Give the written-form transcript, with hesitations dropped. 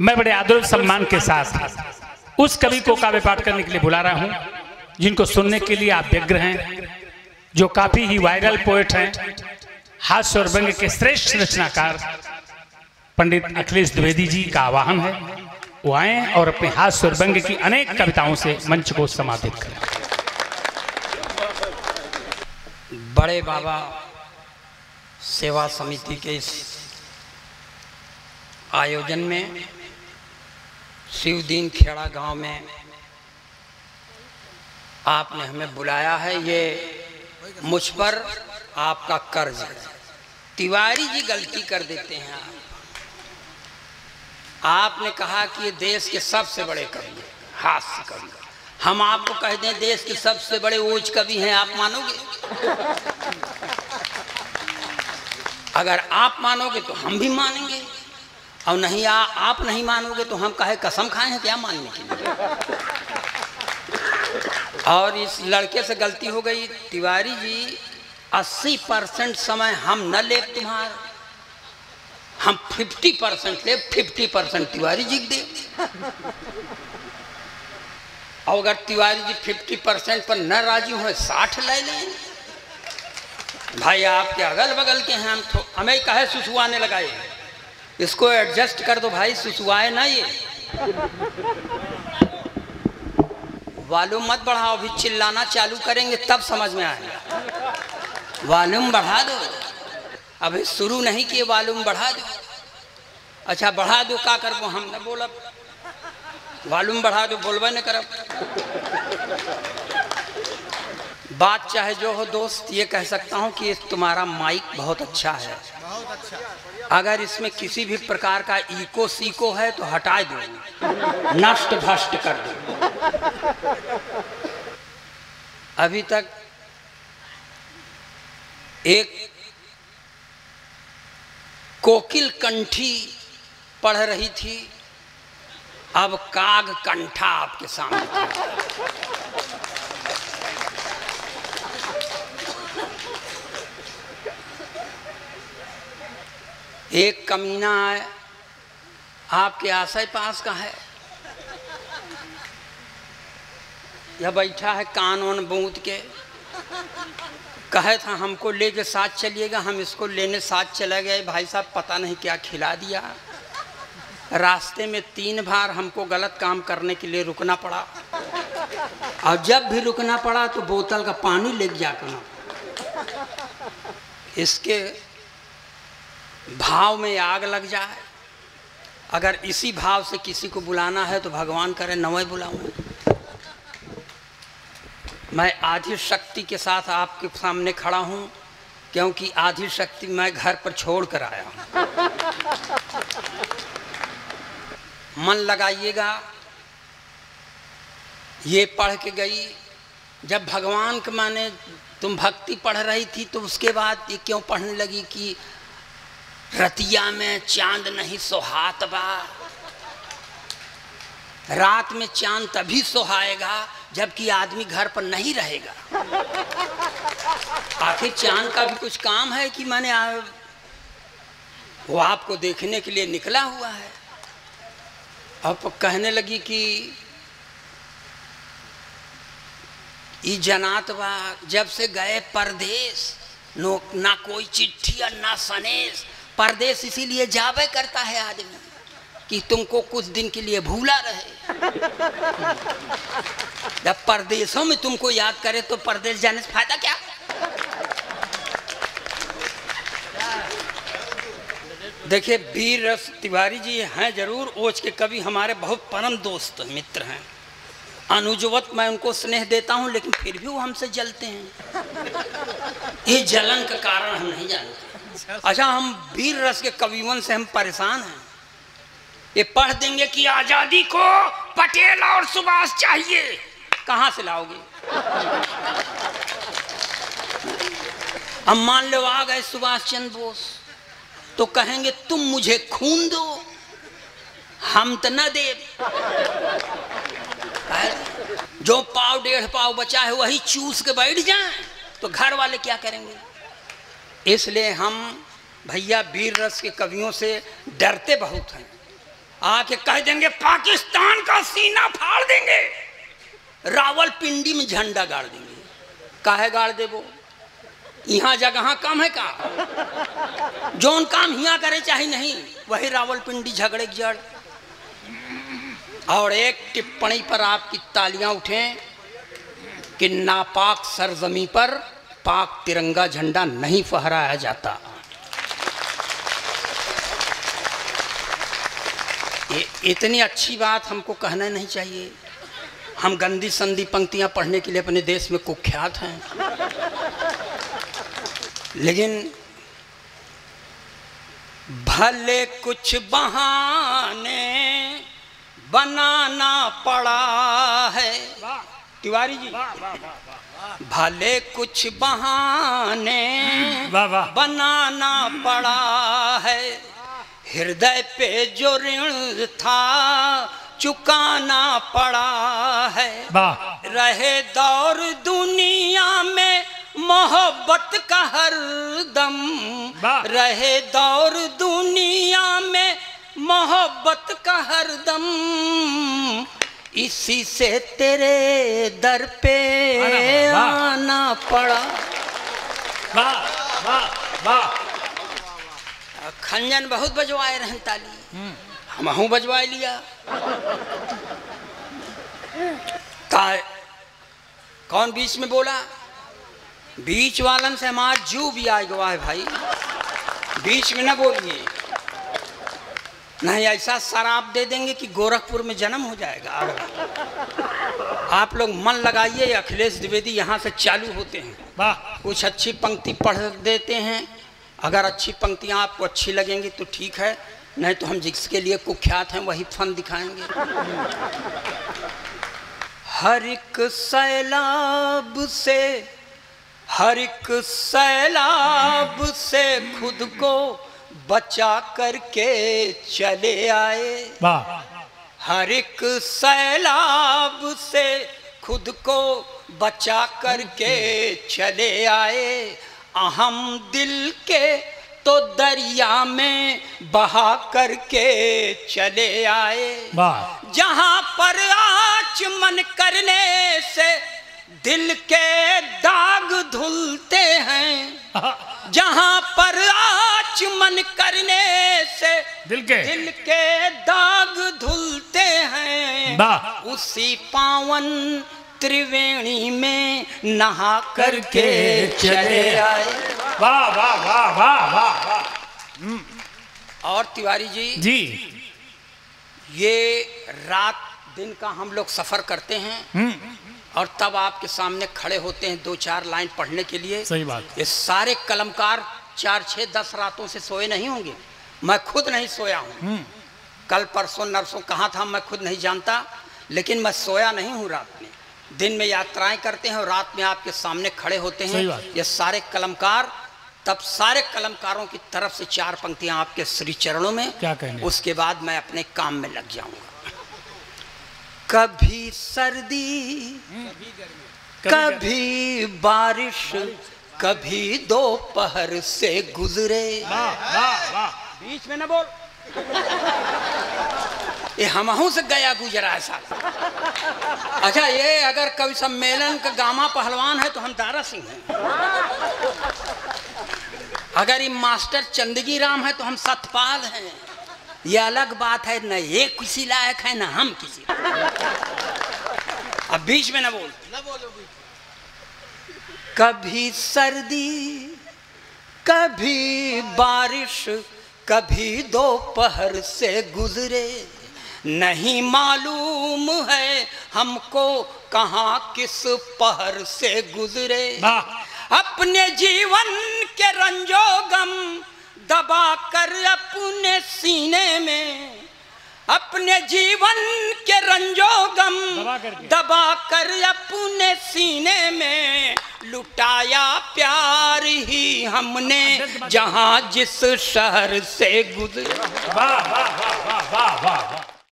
मैं बड़े आदर सम्मान के साथ उस कवि को काव्य पाठ करने के लिए बुला रहा हूं जिनको सुनने के लिए आप व्यग्र हैं, जो काफी ही वायरल पोएट हैं, हास्य और व्यंग्य के श्रेष्ठ रचनाकार पंडित अखिलेश द्विवेदी जी का आह्वान है वो आए और अपने हास्य और व्यंग्य की अनेक कविताओं से मंच को समाधित करें। बड़े बाबा सेवा समिति के इस आयोजन में शिवदीन खेड़ा गांव में आपने हमें बुलाया है, ये मुझ पर आपका कर्ज है। तिवारी जी गलती कर देते हैं। आपने कहा कि ये देश के सबसे बड़े कवि हैं, हास्य कवि। हम आपको कह दें देश के सबसे बड़े ओज कवि हैं, आप मानोगे? अगर आप मानोगे तो हम भी मानेंगे, और नहीं आप नहीं मानोगे तो हम कहे कसम खाए हैं क्या मानने के लिए। और इस लड़के से गलती हो गई। तिवारी जी 80% समय हम न ले तुम्हारा, हम 50% ले, 50% तिवारी जी दे। और अगर तिवारी जी 50% पर न राजी हो 60 ले लें। भाई आपके अगल बगल के हैं, हमें कहे सुसुआने लगाए, इसको एडजस्ट कर दो भाई, सुसुआए ना ये। वॉल्यूम मत बढ़ाओ, अभी चिल्लाना चालू करेंगे तब समझ में आएगा। वॉल्यूम बढ़ा दो, अभी शुरू नहीं किए, वॉल्यूम बढ़ा दो। अच्छा बढ़ा दो, का करबो हम न बोलब, वॉल्यूम बढ़ा दो, बोलबे न करब। बात चाहे जो हो दोस्त, ये कह सकता हूँ कि तुम्हारा माइक बहुत अच्छा है, अगर इसमें किसी भी प्रकार का इको सीको है तो हटा दो, नष्ट भ्रष्ट कर दो। अभी तक एक कोकिल कंठी पढ़ रही थी, अब काग कंठा आपके सामने था। एक कमीना है आपके आसे पास का है, यह बैठा है कान वान बूंद के, कहे था हमको लेके साथ चलिएगा, हम इसको लेने साथ चले गए। भाई साहब पता नहीं क्या खिला दिया, रास्ते में 3 बार हमको गलत काम करने के लिए रुकना पड़ा, और जब भी रुकना पड़ा तो बोतल का पानी लेके जाकर। इसके भाव में आग लग जाए। अगर इसी भाव से किसी को बुलाना है तो भगवान करे नवे बुलाऊं। मैं आधी शक्ति के साथ आपके सामने खड़ा हूं, क्योंकि आधी शक्ति मैं घर पर छोड़ कर आया हूं। मन लगाइएगा। ये पढ़ के गई, जब भगवान के माने तुम भक्ति पढ़ रही थी तो उसके बाद ये क्यों पढ़ने लगी कि रतिया में चांद नहीं सोहात बा, रात में चांद तभी सोहाएगा जबकि आदमी घर पर नहीं रहेगा। आखिर चांद का भी कुछ काम है कि मैंने वो आपको देखने के लिए निकला हुआ है। अब कहने लगी कि ई जनात बा जब से गए परदेश, ना कोई चिट्ठी और ना सनेश। परदेश इसीलिए जावे करता है आदमी कि तुमको कुछ दिन के लिए भूला रहे। जब परदेशों में तुमको याद करे तो परदेश जाने से फायदा क्या। देखिए वीर रस तिवारी जी हैं जरूर ओज के कवि, हमारे बहुत परम दोस्त मित्र हैं। अनुजवत मैं उनको स्नेह देता हूं, लेकिन फिर भी वो हमसे जलते हैं। ये जलन का कारण हम नहीं जानते। अच्छा हम वीर रस के कवियों से हम परेशान हैं। ये पढ़ देंगे कि आजादी को पटेल और सुभाष चाहिए, कहां से लाओगे। अब मान लो आ गए सुभाष चंद्र बोस तो कहेंगे तुम मुझे खून दो, हम तो न दे। जो पाव 1.5 पाव बचा है वही चूस के बैठ जाएं तो घर वाले क्या करेंगे। इसलिए हम भैया वीर रस के कवियों से डरते बहुत हैं। आके कह देंगे पाकिस्तान का सीना फाड़ देंगे, रावलपिंडी में झंडा गाड़ देंगे। काहे गाड़ दे वो? यहाँ जगह कम है का? जोन काम यहाँ करे चाहे नहीं, वही रावलपिंडी झगड़े की जड़। और एक टिप्पणी पर आपकी तालियां उठें कि नापाक सरजमी पर पाक तिरंगा झंडा नहीं फहराया जाता। ये इतनी अच्छी बात हमको कहना नहीं चाहिए। हम गंदी संदी पंक्तियां पढ़ने के लिए अपने देश में कुख्यात हैं, लेकिन भले कुछ बहाने बनाना पड़ा है, तिवारी जी, भले कुछ बहाने बनाना पड़ा है, हृदय पे जो ऋण था चुकाना पड़ा है। रहे दौर दुनिया में मोहब्बत का हरदम, रहे दौर दुनिया में मोहब्बत का हरदम, इसी से तेरे दर पे आना पड़ा। वाह वाह वाह। खंजन बहुत बजवाए रहन ताली, हम बजवा लिया। कौन बीच में बोला? बीच वालन से हमारा जू भी आ गया है भाई, बीच में ना बोलिए, नहीं ऐसा शराब दे देंगे कि गोरखपुर में जन्म हो जाएगा। आप लोग मन लगाइए, अखिलेश द्विवेदी यहाँ से चालू होते हैं, कुछ अच्छी पंक्ति पढ़ देते हैं। अगर अच्छी पंक्तियाँ आपको अच्छी लगेंगी तो ठीक है, नहीं तो हम जिसके लिए कुख्यात हैं वही फन दिखाएंगे। हर एक सैलाब से, हर एक सैलाब से खुद को बचा करके चले आए, हर एक सैलाब से खुद को बचा करके चले आए, अहम दिल के तो दरिया में बहा करके चले आए। जहां पर आचमन करने से दिल के दाग धुलते हैं, जहां पर आचमन करने से दिल के दाग धुलते हैं, उसी पावन त्रिवेणी में नहा करके चले आए। वाह वाह वाह वाह वाह। और तिवारी जी, ये रात दिन का हम लोग सफर करते हैं और तब आपके सामने खड़े होते हैं 2-4 लाइन पढ़ने के लिए। सही बात। ये सारे कलमकार 4-6-10 रातों से सोए नहीं होंगे, मैं खुद नहीं सोया हूँ। कल परसों नरसों कहाँ था मैं खुद नहीं जानता, लेकिन मैं सोया नहीं हूँ रात में। दिन में यात्राएं करते हैं और रात में आपके सामने खड़े होते हैं ये सारे कलमकार। तब सारे कलमकारों की तरफ से 4 पंक्तियां आपके श्री चरणों में, क्या कहने? उसके बाद मैं अपने काम में लग जाऊंगा। कभी सर्दी, कभी बारिश, कभी दोपहर से गुजरे। बीच में न बोल, ये हमहू से गया गुजरा है साहब। अच्छा, ये अगर कवि सम्मेलन का गामा पहलवान है तो हम दारा सिंह हैं, अगर ये मास्टर चंदगी राम है तो हम सतपाल हैं। ये अलग बात है, न ये किसी लायक है न हम किसी। अब बीच में न बोल, कभी सर्दी, कभी बारिश, कभी दोपहर से गुजरे, नहीं मालूम है हमको कहाँ किस पहर से गुजरे। अपने जीवन के रंजो गम दबा कर अपने सीने में, अपने जीवन के रंजो गम दबा कर अपने सीने में, लुटाया प्यार ही हमने जहां जिस शहर से गुजरे। वाह वाह वाह वाह वाह वाह।